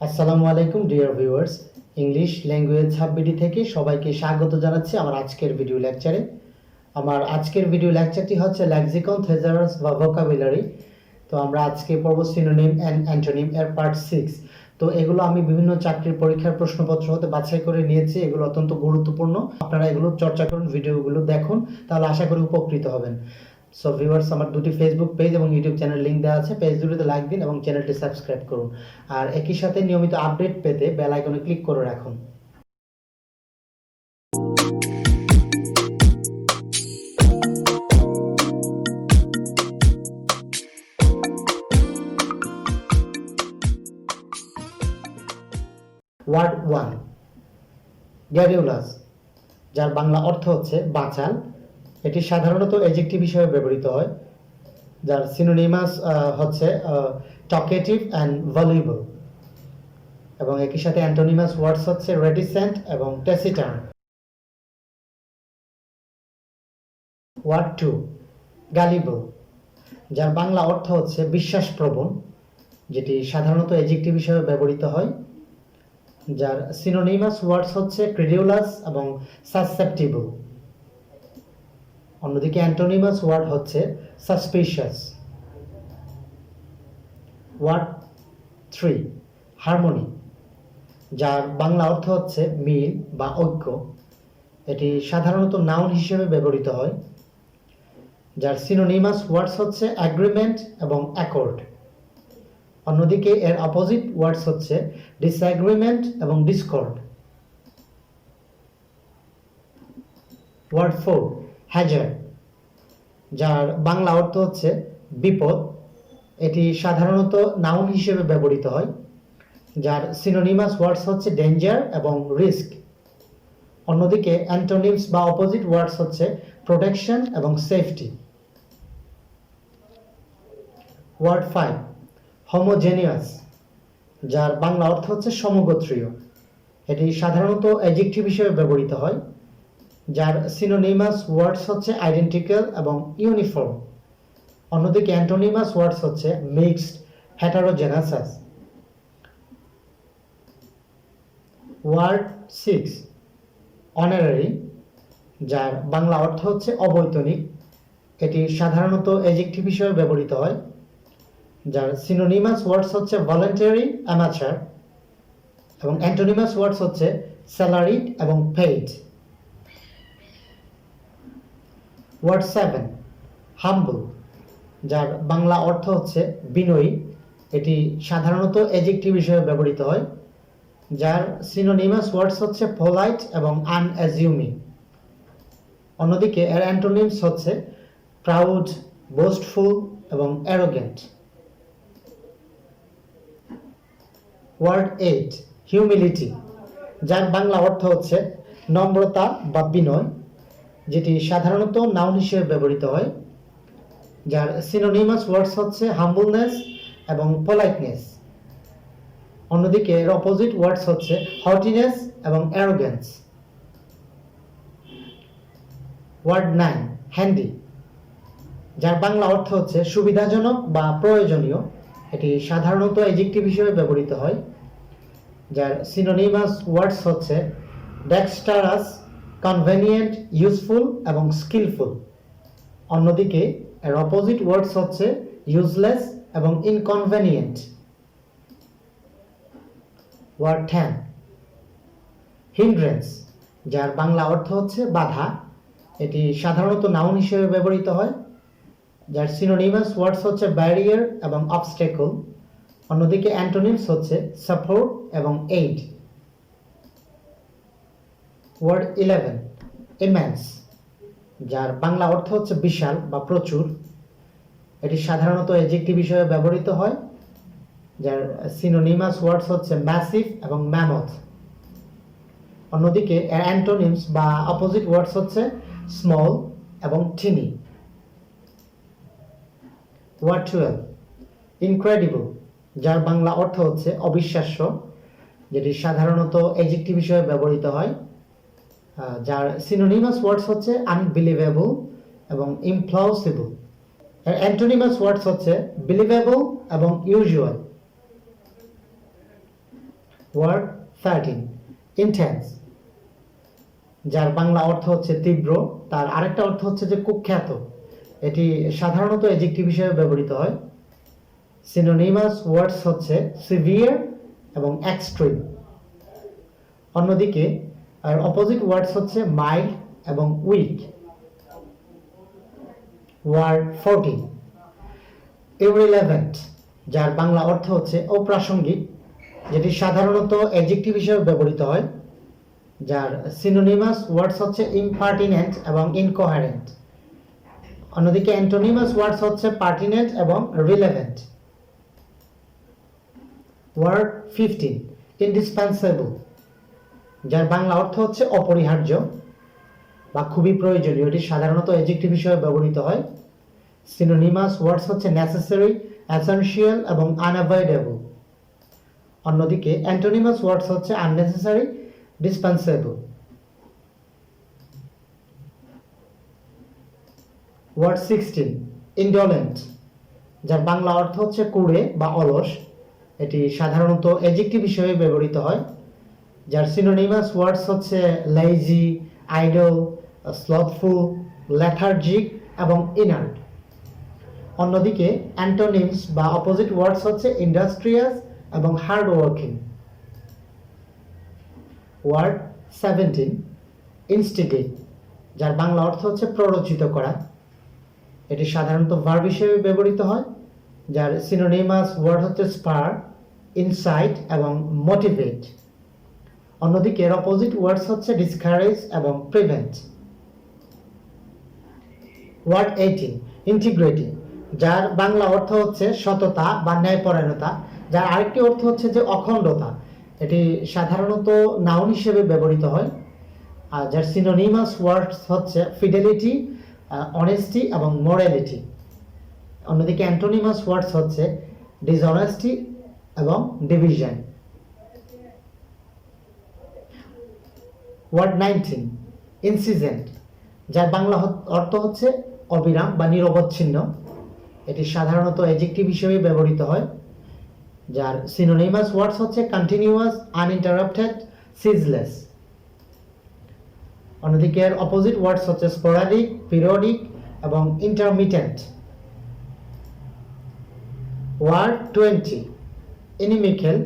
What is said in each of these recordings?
আসসালামু আলাইকুম dear viewers, English language সাববিডি থেকে সবাইকে স্বাগত জানাচ্ছি আমার আজকের ভিডিও লেকচারে। আমার আজকের ভিডিও লেকচারটি হচ্ছে লেক্সিকন, থেসারাস বা ভোকাবুলারি। তো আমরা আজকে পড়ব সিনোনিম অ্যান্ড অ্যান্টোনিম এর পার্ট 6। তো এগুলো আমি বিভিন্ন চাকরির পরীক্ষার প্রশ্নপত্র হতে বাছাই করে নিয়েছি। এগুলো অত্যন্ত গুরুত্বপূর্ণ, আপনারা এগুলো চর্চা করুন, ভিডিওগুলো দেখুন, তাহলে আশা করি উপকৃত হবেন। সো ভিউয়ার্স, আমার দুটি ফেসবুক পেজ এবং ইউটিউব চ্যানেল লিংক দেওয়া আছে, পেজ দুটিতে লাইক দিন এবং চ্যানেলটি সাবস্ক্রাইব করুন। আর একই সাথে নিয়মিত আপডেট পেতে বেল আইকনে ক্লিক করে রাখুন। ওয়ার্ড 1, গ্যারিউলাস, যার বাংলা অর্থ হচ্ছে বাচাল। এটি সাধারণত অ্যাডজেক্টিভ হিসেবে ব্যবহৃত হয়, যার সিনোনিমাস হচ্ছে টকেটিভ অ্যান্ড ভলিউবল, এবং একই সাথে অ্যান্টোনিমাস ওয়ার্ডস হচ্ছে রেটিসেন্ট এবং টেসিটার্ন। ওয়ার্ড 2, গালিবল, যার বাংলা অর্থ হচ্ছে বিশ্বাসপ্রবণ, যেটি সাধারণত অ্যাডজেক্টিভ হিসেবে ব্যবহৃত হয়, যার সিনোনিমাস ওয়ার্ডস হচ্ছে ক্রেডিউলাস এবং সাসসেপ্টিবল। অন্যদিকে অ্যান্টোনিমাস ওয়ার্ড হচ্ছে সাসপিশিয়াস। ওয়ার্ড 3, হারমোনি, যার বাংলা অর্থ হচ্ছে মিল বা ঐক্য। এটি সাধারণত নাউন হিসেবে ব্যবহৃত হয়, যার সিনোনিমাস ওয়ার্ডস হচ্ছে অ্যাগ্রিমেন্ট এবং অ্যাকর্ড। অন্যদিকে এর অপোজিট ওয়ার্ডস হচ্ছে ডিসঅ্যাগ্রিমেন্ট এবং ডিসকর্ড। ওয়ার্ড 4, হ্যাজার্ড, যার বাংলা অর্থ হচ্ছে বিপদ। এটি সাধারণত নাউন হিসেবে ব্যবহৃত হয়, যার সিনোনিমাস ওয়ার্ডস হচ্ছে ডেঞ্জার এবং রিস্ক। অন্যদিকে অ্যান্টোনিমস বা অপোজিট ওয়ার্ডস হচ্ছে প্রোটেকশন এবং সেফটি। ওয়ার্ড 5, হোমোজেনিয়াস, যার বাংলা অর্থ হচ্ছে সমগোত্রীয়। এটি সাধারণত অ্যাডজেক্টিভ হিসেবে ব্যবহৃত হয়, যার সিনোনিমাস ওয়ার্ডস হচ্ছে আইডেন্টিক্যাল এবং ইউনিফর্ম। অন্যদিকে অ্যান্টোনিমাস ওয়ার্ডস হচ্ছে মিক্সড, হেটারোজেনাসাস। ওয়ার্ড 6, অনারারি, যার বাংলা অর্থ হচ্ছে অবৈতনিক। এটি সাধারণত অ্যাডজেক্টিভ হিসেবে ব্যবহৃত হয়, যার সিনোনিমাস ওয়ার্ডস হচ্ছে ভলান্টারি, অ্যামাচার, এবং অ্যান্টোনিমাস ওয়ার্ডস হচ্ছে স্যালারিড এবং পেইড। ওয়ার্ড 7, হাম্বল, যার বাংলা অর্থ হচ্ছে বিনয়ী। এটি সাধারণত অ্যাডজেক্টিভ হিসেবে ব্যবহৃত হয়, যার সিনোনিমাস ওয়ার্ডস হচ্ছে পোলাইট এবং আনঅ্যাজিউমিং। অন্যদিকে এর অ্যান্টোনিমস হচ্ছে প্রাউড, বোস্টফুল এবং অ্যারোগেন্ট। ওয়ার্ড 8, হিউমিলিটি, যার বাংলা অর্থ হচ্ছে নম্রতা বা বিনয়, যেটি সাধারণত নাউন হিসেবে ব্যবহৃত হয়, যার সিনোনিমাস ওয়ার্ডস হচ্ছে হাম্বলনেস এবং পোলাইটনেস। অন্যদিকে এর অপোজিট ওয়ার্ডস হচ্ছে হটিনেস এবং অ্যারোগেন্স। ওয়ার্ড 9, হ্যান্ডি, যার বাংলা অর্থ হচ্ছে সুবিধাজনক বা প্রয়োজনীয়। এটি সাধারণত অ্যাডজেক্টিভ হিসেবে ব্যবহৃত হয়, যার সিনোনিমাস ওয়ার্ডস হচ্ছে ডেক্সটারাস, কনভেনিয়েন্ট, ইউজফুল এবং স্কিলফুল। অন্যদিকে এর অপোজিট ওয়ার্ডস হচ্ছে ইউজলেস এবং ইনকনভেনিয়েন্ট। ওয়ার্ড 10, হিন্ড্রেন্স, যার বাংলা অর্থ হচ্ছে বাধা। এটি সাধারণত নাউন হিসেবে ব্যবহৃত হয়, যার সিনোনিমাস ওয়ার্ডস হচ্ছে ব্যারিয়ার এবং অবস্টেকল। অন্যদিকে অ্যান্টোনিমস হচ্ছে সাপোর্ট এবং এইড। ওয়ার্ড 11, ইমেন্স, যার বাংলা অর্থ হচ্ছে বিশাল বা প্রচুর। এটি সাধারণত অ্যাডজেক্টিভ হিসেবে ব্যবহৃত হয়, যার সিনোনিমাস ওয়ার্ডস হচ্ছে ম্যাসিভ এবং ম্যামথ। অন্যদিকে এর অ্যান্টোনিমস বা অপোজিট ওয়ার্ডস হচ্ছে স্মল এবং টিনি। ওয়ার্ড 12, ইনক্রেডিবল, যার বাংলা অর্থ হচ্ছে অবিশ্বাস্য, যেটি সাধারণত অ্যাডজেক্টিভ হিসেবে ব্যবহৃত হয়, যার সিনোনিমাস ওয়ার্ডস হচ্ছে আনবিলিভেবল এবং ইমপ্লসিবল। এর অ্যান্টোনিমাস ওয়ার্ডস হচ্ছে বিলিভেবল এবং ইউজুয়াল। ওয়ার্ড 13 ইন্টেন্স, যার বাংলা অর্থ হচ্ছে তীব্র। তার আরেকটা অর্থ হচ্ছে যে কুখ্যাত। এটি সাধারণত অ্যাডজেক্টিভ হিসেবে ব্যবহৃত হয়। সিনোনিমাস ওয়ার্ডস হচ্ছে সিভিয়ার এবং এক্সট্রিম। অন্যদিকে আর অপোজিট ওয়ার্ডস হচ্ছে মাইল্ড এবং উইক। ওয়ার্ড 14 ইররিলেভেন্ট, যার বাংলা অর্থ হচ্ছে অপ্রাসঙ্গিক, যেটি সাধারণত অ্যাডজেক্টিভ হিসেবে ব্যবহৃত হয়। যার সিনোনিমাস ওয়ার্ডস হচ্ছে ইমপার্টিনেন্ট এবং ইনকোহারেন্ট। অন্যদিকে অ্যান্টোনিমাস ওয়ার্ডস হচ্ছে পার্টিনেন্ট এবং রিলেভেন্ট। ওয়ার্ড 15 ইন্ডিসপেন্সেবল, যার বাংলা অর্থ হচ্ছে অপরিহার্য বা খুবই প্রয়োজনীয়। এটি সাধারণত অ্যাডজেক্টিভ হিসেবে ব্যবহৃত হয়। সিনোনিমাস ওয়ার্ডস হচ্ছে নেসেসারি, এসেনশিয়াল এবং আনঅ্যাভয়েডেবল। অন্যদিকে অ্যান্টোনিমাস ওয়ার্ডস হচ্ছে আননেসেসারি, ডিসপেন্সেবল। ওয়ার্ড 16 ইনডোলেন্ট, যার বাংলা অর্থ হচ্ছে কুঁড়ে বা অলস। এটি সাধারণত অ্যাডজেক্টিভ হিসেবে ব্যবহৃত হয়। যার সিনোনিমাস ওয়ার্ডস হচ্ছে লেজি, আইডল, স্লথফুল, লেথার্জিক এবং ইনার্ট। অন্যদিকে অ্যান্টোনিমস বা অপোজিট ওয়ার্ডস হচ্ছে ইন্ডাস্ট্রিয়াস এবং হার্ড ওয়ার্কিং। ওয়ার্ড 17 ইনস্টিগেট, যার বাংলা অর্থ হচ্ছে প্ররোচিত করা। এটি সাধারণত ভার্ব হিসেবে ব্যবহৃত হয়। যার সিনোনিমাস ওয়ার্ড হচ্ছে স্পার, ইনসাইট এবং মোটিভেট। অন্যদিকে এর অপোজিট ওয়ার্ডস হচ্ছে ডিসকারেজ এবং প্রিভেন্ট। ওয়ার্ড 18 ইন্টিগ্রিটি, যার বাংলা অর্থ হচ্ছে সততা বা ন্যায়পরায়ণতা। যার আরেকটি অর্থ হচ্ছে যে অখণ্ডতা। এটি সাধারণত নাউন হিসেবে ব্যবহৃত হয়। আর যার সিনোনিমাস ওয়ার্ডস হচ্ছে ফিডেলিটি, অনেস্টি এবং মোরালিটি। অন্যদিকে অ্যান্টোনিমাস ওয়ার্ডস হচ্ছে ডিসঅনেস্টি এবং ডিভিশন। ওয়ার্ড 19 ইনসিজেন্ট, যার বাংলা অর্থ হচ্ছে অবিরাম বা নিরবচ্ছিন্ন। এটি সাধারণত অ্যাডজেক্টিভ হিসেবে ব্যবহৃত হয়। যার সিনোনিমাস ওয়ার্ডস হচ্ছে কন্টিনিউয়াস, আনইন্টারাপ্টেড, সিজলেস। অন্যদিকে এর অপোজিট ওয়ার্ডস হচ্ছে স্পোরাডিক, পিরিয়ডিক এবং ইন্টারমিটেন্ট। ওয়ার্ড 20 ইনিমিক্যাল,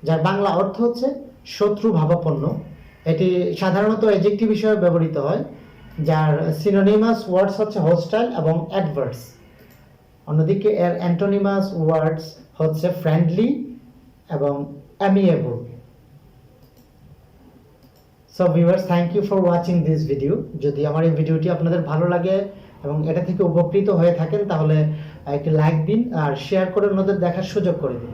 যার বাংলা অর্থ হচ্ছে শত্রু ভাবাপন্ন। এটি সাধারণত অ্যাডজেক্টিভ হিসেবে ব্যবহৃত হয়। যার সিনোনিমাস ওয়ার্ডস হচ্ছে হোস্টাইল এবং অ্যাডভার্স। অন্যদিকে এর অ্যান্টোনিমাস ওয়ার্ডস হচ্ছে ফ্রেন্ডলি এবং amiable. So viewers, thank you for watching this video. যদি আমার এই ভিডিওটি আপনাদের ভালো লাগে এবং এটা থেকে উপকৃত হয়ে থাকেন তাহলে একটি লাইক দিন আর শেয়ার করে অন্যদের দেখার সুযোগ করে দিন।